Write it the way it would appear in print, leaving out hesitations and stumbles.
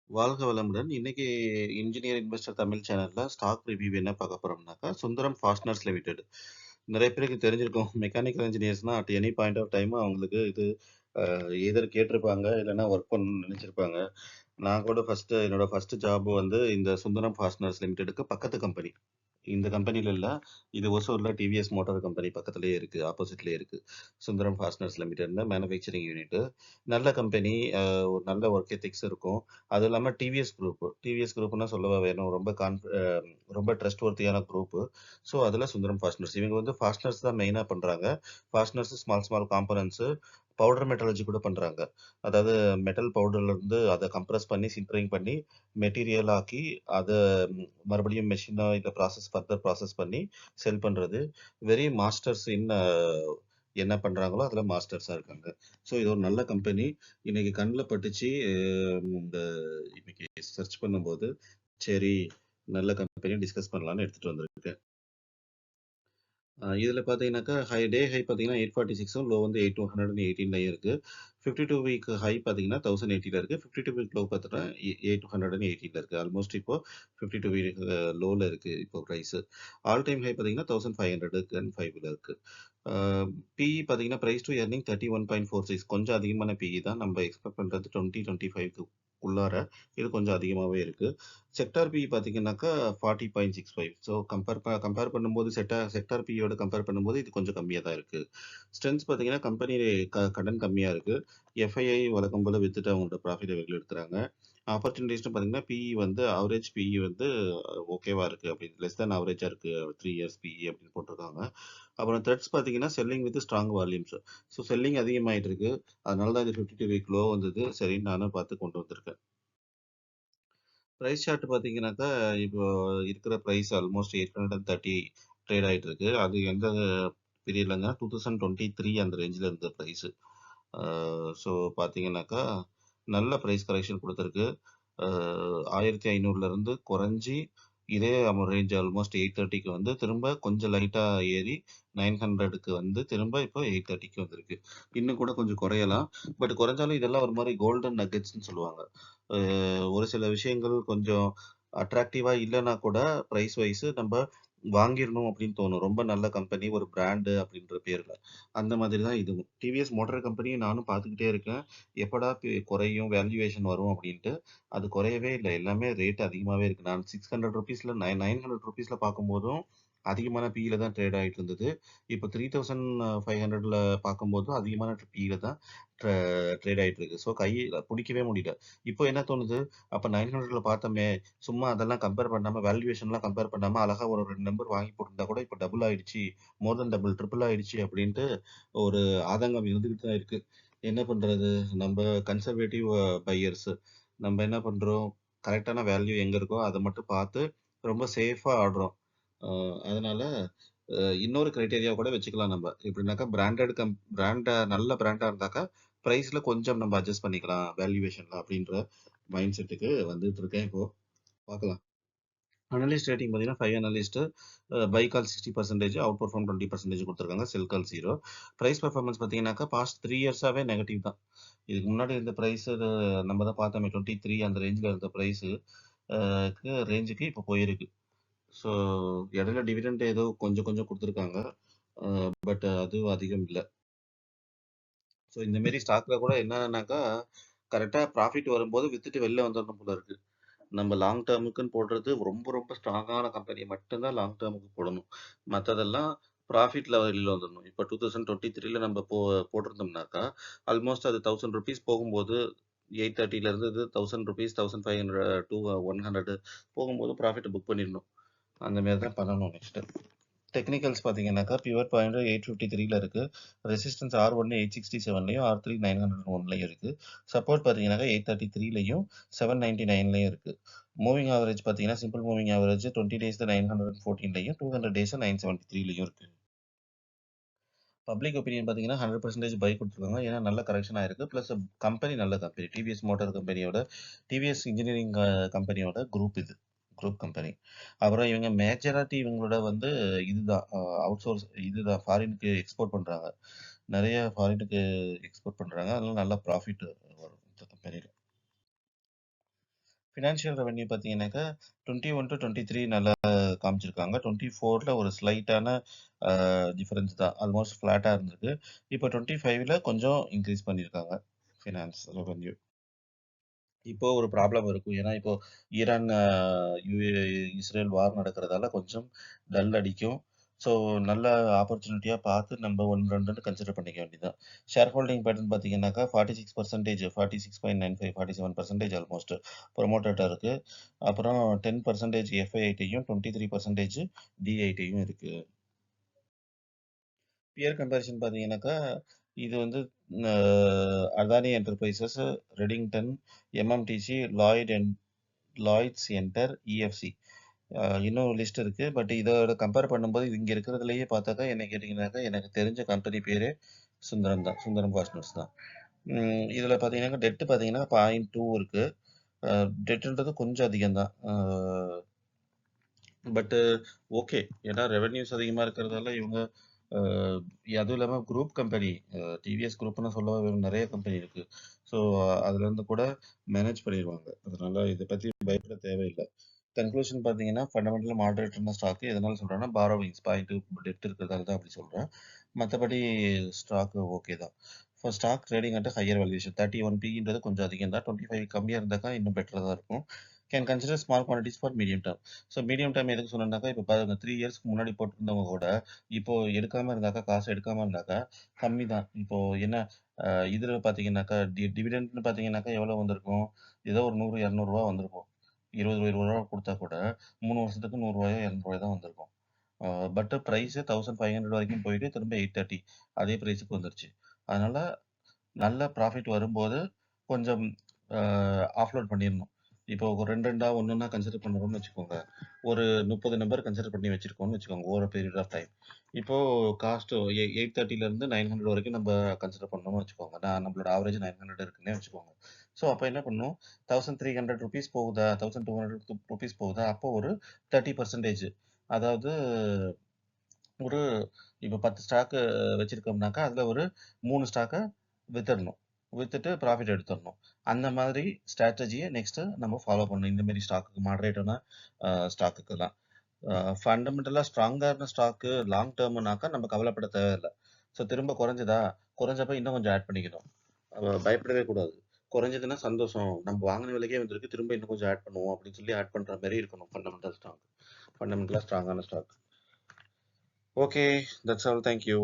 வாழ்க வளமுடன். இன்னைக்கு இன்ஜினியர் இன்வெஸ்டர் தமிழ் சேனல்ல ஸ்டாக் ரிவ்யூ என்ன பார்க்க போறோம்னாக்கா, சுந்தரம் ஃபாஸ்டனர்ஸ் லிமிடெட். நிறைய பேருக்கு தெரிஞ்சிருக்கும். மெக்கானிக்கல் இன்ஜினியர்ஸ்னா at any point of time அவங்களுக்கு இது எய்தர் கேட்டிருப்பாங்க, இல்லன்னா வொர்க் பண்ணணும்னு நினைச்சிருப்பாங்க. நான் கூட என்னோட ஃபர்ஸ்ட் ஜாப் வந்து இந்த சுந்தரம் ஃபாஸ்டனர்ஸ் லிமிடெடுக்கு பக்கத்து கம்பெனி. இந்த கம்பெனில இல்ல. இது ஒசூர்ல டிவிஎஸ் மோட்டார் கம்பெனி பக்கத்திலேயே இருக்கு. ஆப்போசிட்லயே இருக்கு. சுந்தரம் ஃபாஸ்டனர்ஸ் லிமிடெட்னு மேனுஃபேக்சரிங் யூனிட். நல்ல கம்பெனி. ஒரு நல்ல ஒர்க் எத்திக்ஸ் இருக்கும். அதுவும் இல்லாம டிவிஎஸ் குரூப். டிவிஎஸ் குரூப்னா சொல்லவா வேணும். ரொம்ப ட்ரஸ்ட்வொர்த்தியான குரூப். ஸோ அதுல சுந்தரம் ஃபாஸ்டனர்ஸ். இவங்க வந்து ஃபாஸ்டனர்ஸ் தான் மெயினா பண்றாங்க. Fasteners, small small components, powder metallurgy கூட பண்றாங்க. அதாவது மெட்டல் பவுடர்ல இருந்து அதை கம்ப்ரஸ் பண்ணி சின்டரிங் பண்ணி மெட்டீரியல் ஆக்கி அதை மறுபடியும் மெஷினோ இல்லை ஃபர்தர் ப்ராசஸ் பண்ணி செல் பண்றது. வெரி மாஸ்டர்ஸ் இன் என்ன பண்றாங்களோ அதுல மாஸ்டர்ஸா இருக்காங்க. ஸோ இது ஒரு நல்ல கம்பெனி. இன்னைக்கு கண்ணில் பட்டுச்சு. இந்த இன்னைக்கு சர்ச் பண்ணும்போது சரி, நல்ல கம்பெனி டிஸ்கஸ் பண்ணலாம்னு எடுத்துட்டு வந்திருக்கேன். இதுல பாத்தீங்கன்னாக்கா ஹை பாத்தீங்கன்னா 846 லோ வந்து 8218 இருக்கு. 52 வீக் ஹை பாத்தீங்கன்னா 1080 இருக்கு. 52 வீக் லோ பார்த்தீங்கன்னா 8218 இருக்கு. ஆல்மோஸ்ட் இப்போ 52 வீக் லோல இருக்கு இப்போ பிரைஸ். ஆல் டைம் ஹை பாத்தீங்கன்னா 1505 இருக்கு. பிஇ பாத்தீங்கன்னா பிரைஸ் டு earning 31.46, கொஞ்சம் அதிகமான பிஇ தான். நம்ம எக்ஸ்பெக்ட் பண்றது 20-25 உள்ளார. இது கொஞ்சம் அதிகமாவே இருக்கு. செக்டார் பிஇ பார்த்தீங்கன்னாக்கா 40.65. ஸோ கம்பேர் பண்ணும்போது செக்டார் பிஇயோட கம்பேர் பண்ணும்போது இது கொஞ்சம் கம்மியாக தான் இருக்கு. ஸ்ட்ரென்த்ஸ் பார்த்தீங்கன்னா கம்பெனி கடன் கம்மியாக இருக்கு. எஃப்ஐஐ வழக்கம் போல வித்துட்டு அவங்களோட ப்ராஃபிட்டை வெளில எடுக்கிறாங்க. ஆப்பர்ச்சுனிட்டிஸ்னு பார்த்தீங்கன்னா பிஇ வந்து ஆவரேஜ் பிஇ வந்து ஓகேவா இருக்கு, அப்படி லெஸ் தேன் ஆவரேஜா இருக்கு. 3 இயர்ஸ் பிஇ அப்படின்னு போட்டிருக்காங்க. அப்புறம் த்ரெட்ஸ் பார்த்தீங்கன்னா selling with strong volumes. So selling அதிகமாயிட்டு இருக்கு. அதனால தான் இது 52 வீக் லோ வந்தது. சரின்னு நானும் பார்த்து கொண்டு வந்திருக்கேன். பிரைஸ் சார்ட் பார்த்தீங்கன்னாக்கா, இப்போ இருக்கிற பிரைஸ் ஆல்மோஸ்ட் 830 ட்ரேட் ஆயிட்டு இருக்கு. அது எந்த பீரியட்லங்க 2023 அந்த ரேஞ்சில் இருந்த பிரைஸ். ஸோ பார்த்தீங்கன்னாக்கா நல்ல பிரைஸ் கரெக்ஷன் கொடுத்துருக்கு. 1500 இருந்து குறைஞ்சி இதே ரேஞ்ச் ஆல்மோஸ்ட் 830க்கு வந்து திரும்ப கொஞ்சம் லைட்டா ஏறி 900க்கு வந்து திரும்ப இப்போ 830க்கு வந்திருக்கு. இன்னும் கூட கொஞ்சம் குறையலாம். பட் குறைஞ்சாலும் இதெல்லாம் ஒரு மாதிரி கோல்டன் நக்கெட்ஸ்ன்னு சொல்லுவாங்க. ஒரு சில விஷயங்கள் கொஞ்சம் அட்ராக்டிவா இல்லைன்னா கூட பிரைஸ் வைஸ் நம்ம வாங்கிடணும் அப்படின்னு தோணும். ரொம்ப நல்ல கம்பெனி, ஒரு பிராண்டு அப்படின்ற பேர்ல. அந்த மாதிரி தான் இதுவும். டிவிஎஸ் மோட்டார் கம்பெனியை நானும் பார்த்துக்கிட்டே இருக்கேன். எப்படா குறையும், வேல்யூவேஷன் வரும் அப்படின்ட்டு. அது குறையவே இல்லை. எல்லாமே ரேட் அதிகமாவே இருக்கு. நான் 600 ருபீஸ்ல 900 ருபீஸ்ல பார்க்கும்போதும் அதிகமான பிஇல தான் ட்ரேட் ஆயிட்டு இருந்தது. இப்போ 3500ல பார்க்கும்போதும் அதிகமான பிஇல தான் ட்ரேட் ஆயிட்டு இருக்கு. ஸோ பிடிக்கவே முடியல. இப்போ என்ன தோணுது, அப்ப 900ல பார்த்தோமே, சும்மா அதெல்லாம் கம்பேர் பண்ணாம வேல்யூவேஷன்லாம் கம்பேர் பண்ணாம அழகா ஒரு 2 நம்பர் வாங்கி போட்டிருந்தா கூட இப்போ டபுள் ஆயிடுச்சு, மோர் தென் டபுள், ட்ரிபிள் ஆயிடுச்சு அப்படின்ட்டு ஒரு ஆதங்கம் இருந்துகிட்டு தான் இருக்கு. என்ன பண்றது? நம்ம கன்சர்வேட்டிவ் பையர்ஸ். நம்ம என்ன பண்றோம்? கரெக்டான வேல்யூ எங்க இருக்கோ அதை மட்டும் பார்த்து ரொம்ப சேஃபா ஆடுறோம். அதனால இன்னொரு கிரைட்டீரியா கூட வச்சுக்கலாம் நம்ம. எப்படின்னாக்கா நல்ல பிராண்டா இருந்தாக்கா பிரைஸ்ல கொஞ்சம் நம்ம அட்ஜஸ்ட் பண்ணிக்கலாம் வேல்யூவேஷன்ல அப்படின்ற மைண்ட் செட்டுக்கு வந்துட்டு இருக்கேன் இப்போ. பார்க்கலாம். அனலிஸ்ட் ரேட்டிங் பார்த்தீங்கன்னா 5 analyst. Buy call 60%, out perform 20% கொடுத்துருக்காங்க. செல் கால் 0. பிரைஸ் பர்ஃபார்மன்ஸ் பார்த்தீங்கன்னாக்கா பாஸ்ட் 3 இயர்ஸாவே நெகட்டிவ் தான். இதுக்கு முன்னாடி இருந்த பிரைஸ் நம்ம தான் பார்த்தோமே 23 அந்த ரேஞ்சில் இருந்த பிரைஸ் ரேஞ்சுக்கு இப்போ போயிருக்கு. ஸோ இடையில டிவிடெண்ட் ஏதோ கொஞ்சம் கொஞ்சம் கொடுத்துருக்காங்க. பட் அதுவும் அதிகம் இல்லை. ஸோ இந்த மாரி ஸ்டாக்ல கூட என்னன்னாக்கா கரெக்டா ப்ராஃபிட் வரும்போது வித்துட்டு வெளில வந்துடணும் போல இருக்கு. நம்ம லாங் டேர்முக்குன்னு போடுறது ரொம்ப ரொம்ப ஸ்ட்ராங்கான கம்பெனியை மட்டும்தான் லாங் டேர்முக்கு போடணும். மற்றதெல்லாம் ப்ராஃபிட்ல வெளியில் வந்துடணும். இப்போ 2023ல நம்ம போட்டிருந்தோம்னாக்கா ஆல்மோஸ்ட் அது 1000 ருபீஸ் போகும்போது 830ல இருந்து இது 1000 ருபீஸ் 1500 டு 100 போகும்போது ப்ராஃபிட் புக் பண்ணிடணும். அந்த மாதிரி தான் பண்ணணும் நெக்ஸ்ட். டெக்னிக்கல்ஸ் பார்த்தீங்கன்னாக்கா பிவர் பாயிண்ட் 853ல இருக்கு. ரெசிஸ்டன்ஸ் R1 867லையும் R3 901லையும் இருக்கு. சப்போர்ட் பார்த்தீங்கன்னாக்கா 833லையும் 799லையும் இருக்கு. மூவிங் ஆவரேஜ் பார்த்தீங்கன்னா சிம்பிள் மூவிங் ஆவரேஜ் 20 டேஸ் 914லையும் 200 டேஸ் 973லையும் இருக்கு. பப்ளிக் ஒப்பீனியன் பார்த்தீங்கன்னா 100% பை கொடுத்துருக்காங்க. ஏன்னா நல்ல கரெக்ஷன் ஆயிருக்கு. ப்ளஸ் கம்பெனி நல்ல கம்பெனி. டிவிஎஸ் மோட்டார் கம்பெனியோட டிவிஎஸ் இன்ஜினியரிங் கம்பெனியோட குரூப் இது. Group company. அப்புறம் இவங்க மேஜராட்டி இவங்களோட வந்து இதுதான் அவுட் சோர்ஸ் இதுதான் ஃபாரினுக்கு எக்ஸ்போர்ட் பண்றாங்க. நிறைய ஃபாரினுக்கு எக்ஸ்போர்ட் பண்றாங்க. அதனால நல்ல ப்ராஃபிட் வரும் இந்த கம்பெனில. ஃபினான்ஷியல் ரெவென்யூ பார்த்தீங்கன்னாக்கா 21 to 23 நல்லா காமிச்சிருக்காங்க. 24ல ஒரு ஸ்லைட்டான டிஃபரன்ஸ் தான். ஆல்மோஸ்ட் ஃப்ளாட்டா இருந்திருக்கு. இப்போ 25ல கொஞ்சம் இன்க்ரீஸ் பண்ணியிருக்காங்க ஃபினான்ஸ் ரெவென்யூ. இப்போ ஒரு ப்ராப்ளம் இருக்கும். ஏன்னா இப்போ ஈரான், இஸ்ரேல் வார் நடக்கிறதால கொஞ்சம் டல் அடிக்கும். ஸோ நல்ல ஆப்பர்ச்சுனிட்டியா பார்த்து நம்ம 1, 2ன்னு கன்சிடர் பண்ணிக்க வேண்டியதுதான். ஷேர் ஹோல்டிங் பேட்டர்ன் பார்த்தீங்கன்னாக்கா 46%, 46.95, 47% ஆல்மோஸ்ட் ப்ரொமோட்டர்ட்ட இருக்கு. அப்புறம் 10% எஃப்ஐஐடியும் 23% டிஐடியும் இருக்கு. பியர் கம்பேரிசன் பார்த்தீங்கன்னாக்கா, இது வந்து Adani enterprises, Redington, MMTC, Lloyds enter, EFC. இன்னும் லிஸ்ட் இருக்கு. பட் இதோட கம்பேர் பண்ணும்போது இங்க இருக்கிறதுலயே பார்த்தாக்கா என்ன கேட்டீங்கன்னாக்கா, எனக்கு தெரிஞ்ச கம்பெனி பேரே சுந்தரம் தான். சுந்தரம் ஃபாஸ்டனர்ஸ் தான். இதுல பார்த்தீங்கன்னாக்கா, டெட் பார்த்தீங்கன்னா 0.2 இருக்கு. டெட்ன்றது கொஞ்சம் அதிகம் தான். பட்டு ஓகே. ஏன்னா ரெவென்யூஸ் அதிகமா இருக்கிறதால இவங்க அதுவும் இல்லாம குரூப் கம்பெனி, டிவிஎஸ் குரூப்னு சொல்ல நிறைய கம்பெனி இருக்கு. ஸோ அதுலேருந்து கூட மேனேஜ் பண்ணிடுவாங்க. அதனால இதை பத்தி பயப்பட தேவையில்லை. கன்க்ளூஷன் பார்த்தீங்கன்னா ஃபண்டமெண்டல் மாடரேட்டான ஸ்டாக். எதனால சொல்றேன்னா பாரோவிங்ஸ் 0.2 டெட் இருக்கிறதால தான் அப்படி சொல்றேன். மற்றபடி ஸ்டாக் ஓகே தான். For stock trading at higher valuation 31 பின்றது கொஞ்சம் அதிகம் தான். 25 கம்மியாக இருந்தாக்கா இன்னும் பெட்டராக தான் இருக்கும். Can consider small quantities for medium term. So medium term எதுக்கு சொன்னாக்கா, இப்போ பாருங்க 3 இயர்ஸ்க்கு முன்னாடி போட்டிருந்தவங்க கூட இப்போ எடுக்காம இருந்தாக்கா, காசு எடுக்காம இருந்தாக்கா கம்மி தான். இப்போ என்ன இதில் பார்த்தீங்கன்னாக்கா டிவிடெண்ட்னு பார்த்தீங்கன்னாக்கா எவ்வளோ வந்திருக்கும்? ஏதோ ஒரு 100, 200 வந்திருக்கும். 20 கொடுத்தா கூட 3 வருஷத்துக்கு 100 200 தான் வந்திருக்கும். பட் ப்ரைஸ் 1500 வரைக்கும் போயிட்டு திரும்ப 830 அதே ப்ரைஸுக்கு வந்துருச்சு. அதனால நல்ல ப்ராஃபிட் வரும்போது கொஞ்சம் ஆஃப்லோட் பண்ணிடணும். இப்போ ஒரு 2 2 ஒன்னொன்னா கன்சிடர் பண்ணுறோம்னு வச்சுக்கோங்க. ஒரு 30 நம்பர் கன்சிடர் பண்ணி வச்சிருக்கோம்னு வச்சுக்கோங்க ஓவர் பீரியட் ஆஃப் டைம். இப்போ காஸ்ட் 830லேருந்து 900 வரைக்கும் நம்ம கன்சிடர் பண்ணோம்னு வச்சுக்கோங்க. நம்மளோட ஆவரேஜ் 900 இருக்குன்னே வச்சுக்கோங்க. ஸோ அப்போ என்ன பண்ணும், 1300 ருபீஸ் போகுதா, 1200 ருபீஸ் போகுதா, அப்போ ஒரு 30%, அதாவது ஒரு இப்போ 10 ஸ்டாக்கு வச்சிருக்கோம்னாக்கா அதில் ஒரு 3 ஸ்டாக்கை வித்துடணும். வித்துட்டு ப்ராஃபிட் எடுத்துடணும். அந்த மாதிரி ஸ்ட்ராட்டஜியை நெக்ஸ்ட் நம்ம ஃபாலோ பண்ணணும். இந்த மாதிரி ஸ்டாக்குக்கு மாடரேட்டான ஸ்டாக்குக்கு தான். ஃபண்டமெண்டலாக ஸ்ட்ராங்கான ஸ்டாக்கு லாங் டேர்ம்னாக்கா நம்ம கவலைப்பட தேவையில்லை. ஸோ திரும்ப குறைஞ்சதா, குறைஞ்சப்ப இன்னும் கொஞ்சம் ஆட் பண்ணிக்கணும். பயப்படவே கூடாது. குறைஞ்சதுன்னா சந்தோஷம், நம்ம வாங்கின விலைக்கே வந்திருக்கு, திரும்ப இன்னும் கொஞ்சம் ஆட் பண்ணுவோம் அப்படின்னு சொல்லி ஆட் பண்ணுற மாதிரி இருக்கணும். ஃபண்டமெண்டலாக ஸ்ட்ராங்கான stock. Okay, that's all. Thank you.